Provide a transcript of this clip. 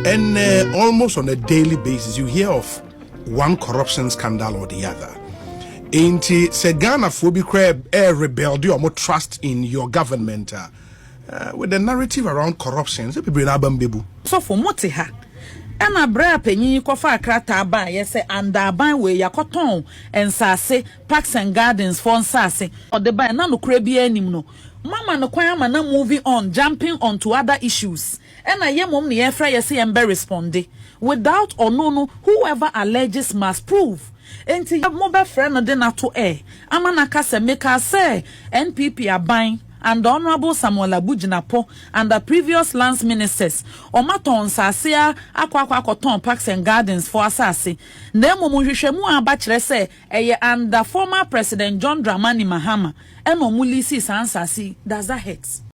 And almost on a daily basis, you hear of one corruption scandal or the other. Ain't se Ghana phobic rebel or more trust in your government with the narrative around corruption? So for motiha. And a bra penny kofa krata ba yes and ban we yakoton and sase parks and gardens for sase or the by nano crebi animo. Mama no kwaya mana moving on, jumping on to other issues. And I am the air fryer say and be responding. Without or no, whoever alleges must prove. Enti your mobile friend no na to air. Amanaka se make us say NPP are buying and the Honorable Samuel Abujinapo and the previous lands ministers Omaton Sasia Aquaquacoton Parks and Gardens for Asasi. Nemo Muhishemu Abachre say and the former President John Dramani Mahama and Omulisi Sansasi does that hate.